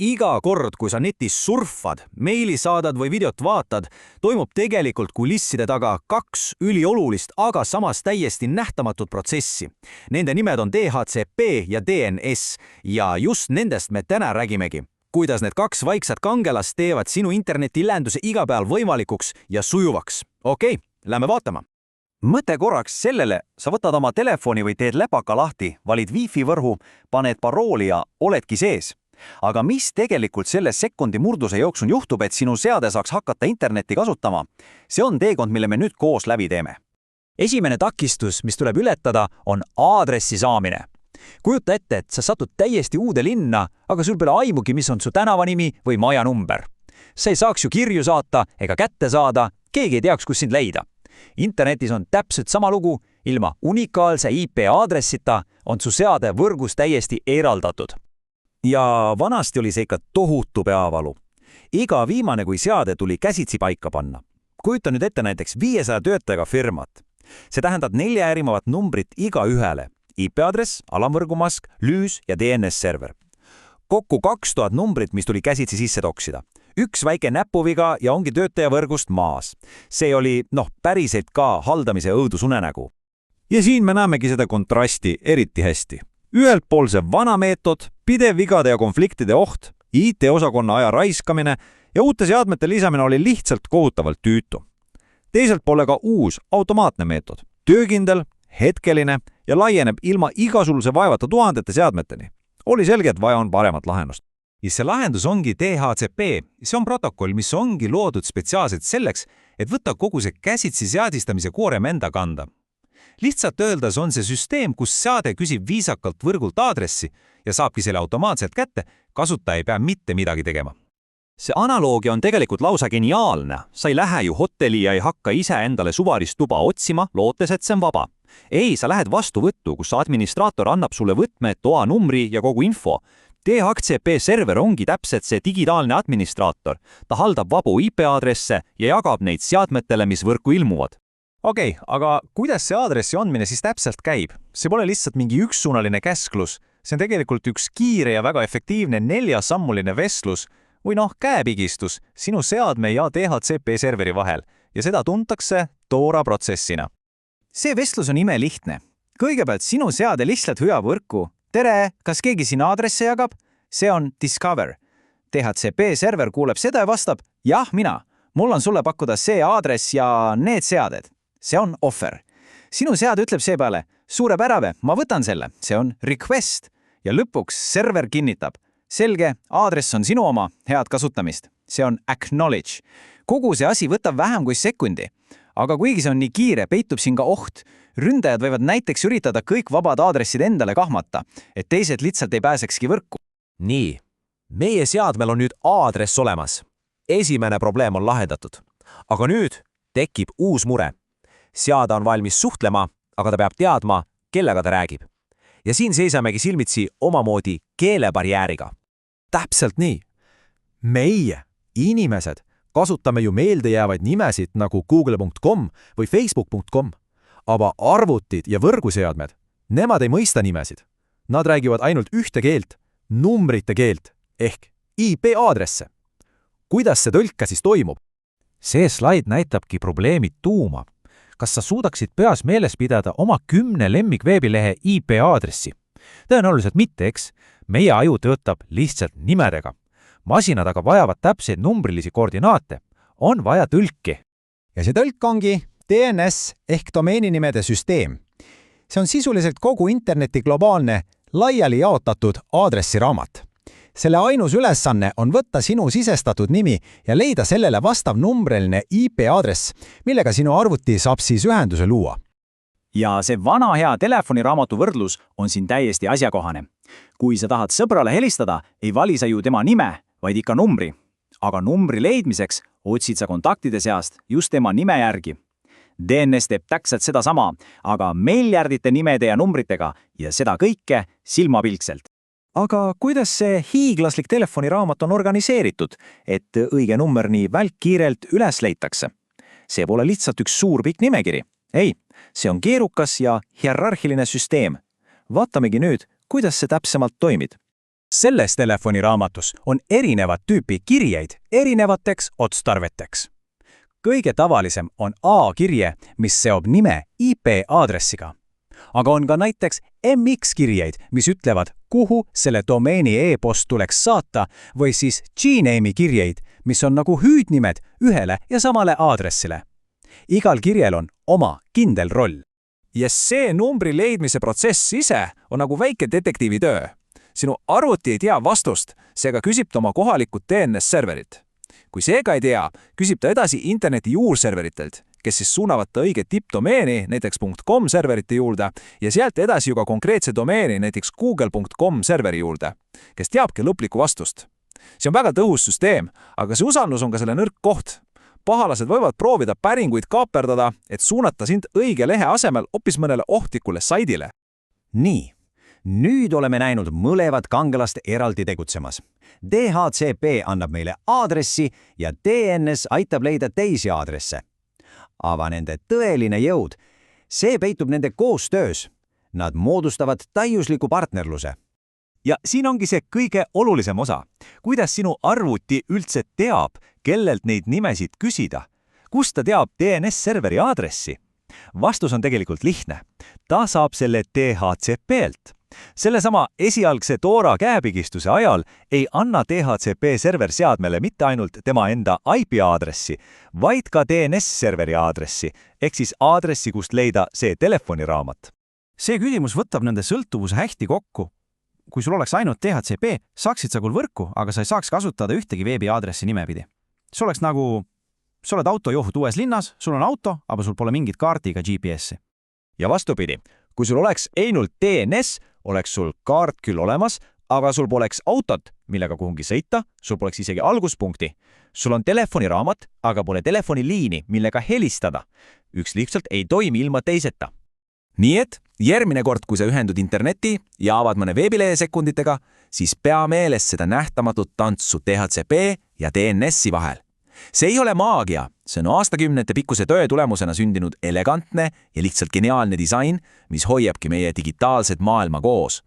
Iga kord, kui sa netis surfad, meili saadad või videot vaatad, toimub tegelikult kulisside taga kaks üliolulist, aga samas täiesti nähtamatut protsessi. Nende nimed on DHCP ja DNS ja just nendest me täna räägimegi. Kuidas need kaks vaiksat kangelast teevad sinu internetilähenduse iga päev võimalikuks ja sujuvaks. Okei, lähme vaatama. Mõte korraks sellele, sa võtad oma telefoni või teed läpaka lahti, valid Wi-Fi võrhu, paned parooli ja oledki sees. Aga mis tegelikult selle sekundi murduse jooksul juhtub, et sinu seade saaks hakata internetti kasutama? See on teekond, mille me nüüd koos läbi teeme. Esimene takistus, mis tuleb ületada, on aadressi saamine. Kujuta ette, et sa satud täiesti uude linna, aga sul pole aimugi, mis on su tänavanimi või maja number. Sa ei saaks ju kirju saata ega kätte saada, keegi ei teaks, kus sind leida. Internetis on täpselt sama lugu, ilma unikaalse IP-aadressita on su seade võrgus täiesti eraldatud. Ja vanasti oli see ikka tohutu peavalu. Iga viimane kui seade tuli käsitsi paika panna. Kujuta nüüd ette näiteks 500 töötajaga firmat. See tähendab 4 erinevat numbrit iga ühele. IP-aadress, alamvõrgumask, lüüs ja DNS-server. Kokku 2000 numbrit, mis tuli käsitsi sisse toksida. Üks väike näpuviga ja ongi töötaja võrgust maas. See oli, päriselt ka haldamise õudusunenägu. Ja siin me näemegi seda kontrasti eriti hästi. Ühelt pool see vana meetod, pidev vigade ja konfliktide oht, IT-osakonna aja raiskamine ja uute seadmete lisamine oli lihtsalt kohutavalt tüütu. Teiselt poole ka uus automaatne meetod, töökindel, hetkeline ja laieneb ilma igasuguse vaevata tuhandete seadmeteni. Oli selge, et vaja on paremat lahendust. Ja see lahendus ongi DHCP. See on protokoll, mis ongi loodud spetsiaalselt selleks, et võtta kogu see käsitsi seadistamise koorem enda kanda. Lihtsalt öeldes on see süsteem, kus seade küsib viisakalt võrgult aadressi ja saabki selle automaatselt kätte, kasutaja ei pea mitte midagi tegema. See analoogia on tegelikult lausa geniaalne. Sa ei lähe ju hotelli ja ei hakka ise endale suvalist tuba otsima, lootes, et see on vaba. Ei, sa lähed vastuvõttu, kus administraator annab sulle võtme, toa numbri ja kogu info. DHCP server ongi täpselt see digitaalne administraator. Ta haldab vabu IP-aadresse ja jagab neid seadmetele, mis võrku ilmuvad. Okei, aga kuidas see aadressi andmine siis täpselt käib? See pole lihtsalt mingi ükssuunaline käsklus. See on tegelikult üks kiire ja väga efektiivne 4-sammuline vestlus või käepigistus sinu seadme ja DHCP serveri vahel ja seda tuntakse Tora protsessina. See vestlus on imelihtne. Kõigepealt sinu seade lihtsalt hüab võrku. Tere, kas keegi siin aadresse jagab? See on Discover. DHCP server kuuleb seda ja vastab, jah, mina. Mul on sulle pakkuda see aadress ja need seaded. See on offer. Sinu seade ütleb seepeale, suurepärane, ma võtan selle. See on request. Ja lõpuks server kinnitab. Selge, aadress on sinu oma, head kasutamist. See on acknowledge. Kogu see asi võtab vähem kui sekundi. Aga kuigi see on nii kiire, peitub siin ka oht. Ründajad võivad näiteks üritada kõik vabad aadressid endale kahmata, et teised lihtsalt ei pääsekski võrku. Nii, meie seadmel on nüüd aadress olemas. Esimene probleem on lahendatud. Aga nüüd tekib uus mure. Seade on valmis suhtlema, aga ta peab teadma, kellega ta räägib. Ja siin seisamegi silmitsi omamoodi keelebarjääriga. Täpselt nii. Meie, inimesed, kasutame ju meeldejäävaid nimesid nagu google.com või facebook.com, aga arvutid ja võrguseadmed, nemad ei mõista nimesid. Nad räägivad ainult ühte keelt, numbrite keelt, ehk IP-aadresse. Kuidas see tõlke siis toimub? See slaid näitabki probleemi tuuma. Kas sa suudaksid peas meeles pidada oma 10 lemmikveebilehe IP-aadressi? Tõenäoliselt mitte, eks. Meie aju töötab lihtsalt nimedega. Masinad aga vajavad täpseid numbrilisi koordinaate. On vaja tõlki. Ja see tõlk ongi DNS ehk domeeninimede süsteem. See on sisuliselt kogu interneti globaalne, laiali jaotatud aadressiraamat. Selle ainus ülesanne on võtta sinu sisestatud nimi ja leida sellele vastav numbriline IP-aadress, millega sinu arvuti saab siis ühenduse luua. Ja see vana hea telefoniraamatu võrdlus on siin täiesti asjakohane. Kui sa tahad sõbrale helistada, ei vali sa ju tema nime, vaid ikka numbri. Aga numbri leidmiseks otsid sa kontaktide seast just tema nime järgi. DNS teeb täpselt seda sama, aga miljardite nimede ja numbritega ja seda kõike silmapilkselt. Aga kuidas see hiiglaslik telefoniraamat on organiseeritud, et õige number nii välkkiirelt üles leitakse? See pole lihtsalt üks suur pikk nimekiri. Ei, see on keerukas ja hierarhiline süsteem. Vaatamegi nüüd, kuidas see täpsemalt toimib. selles telefoniraamatus on erinevat tüüpi kirjeid erinevateks otstarveteks. Kõige tavalisem on A-kirje, mis seob nime IP-aadressiga. Aga on ka näiteks MX-kirjeid, mis ütlevad, kuhu selle domeeni e-post tuleks saata, või siis Gname'i kirjeid, mis on nagu hüüdnimed ühele ja samale aadressile. Igal kirjel on oma kindel roll. Ja see numbri leidmise protsess ise on nagu väike detektiivi töö. Sinu arvuti ei tea vastust, seega küsib ta oma kohalikud DNS-serverit. Kui seega ei tea, küsib ta edasi interneti juurserveritelt, kes siis suunavad ta õige tippdomeeni, näiteks .com serverite juurde, ja sealt edasi juba konkreetse domeeni, näiteks google.com serveri juurde, kes teabki lõplikku vastust. See on väga tõhus süsteem, aga see usaldus on ka selle nõrk koht. Pahalased võivad proovida päringuid kaaperdada, et suunata sind õige lehe asemel hoopis mõnele ohtlikule saidile. Nii, nüüd oleme näinud mõlevad kangelast eraldi tegutsemas. DHCP annab meile aadressi ja DNS aitab leida teisi aadresse. Aga nende tõeline jõud, see peitub nende koostöös. Nad moodustavad täiusliku partnerluse. Ja siin ongi see kõige olulisem osa. Kuidas sinu arvuti üldse teab, kellelt neid nimesid küsida? Kust ta teab DNS-serveri aadressi? Vastus on tegelikult lihtne. Ta saab selle DHCP-lt. Sellesama esialgse Tora käepigistuse ajal ei anna DHCP server seadmele mitte ainult tema enda IP-aadressi, vaid ka DNS-serveri aadressi, ehk siis aadressi, kust leida see telefoniraamat. See küsimus võtab nende sõltuvuse hästi kokku. Kui sul oleks ainult DHCP, saaksid sa küll võrku, aga sa ei saaks kasutada ühtegi veebiaadressi nimepidi. See oleks nagu, sa oled autojuht uues linnas, sul on auto, aga sul pole mingit kaarti ega GPS-i. Ja vastupidi, kui sul oleks ainult DNS, oleks sul kaart küll olemas, aga sul poleks autot, millega kuhugi sõita, sul poleks isegi alguspunkti. Sul on telefoniraamat, aga pole telefoniliini, millega helistada. Üks lihtsalt ei toimi ilma teiseta. Nii et järgmine kord, kui sa ühendud interneti ja avad mõne veebilehe sekunditega, siis pea meeles seda nähtamatut tantsu DHCP ja DNS-i vahel. See ei ole maagia, see on aastakümnete pikkuse töö tulemusena sündinud elegantne ja lihtsalt geniaalne disain, mis hoiabki meie digitaalset maailma koos.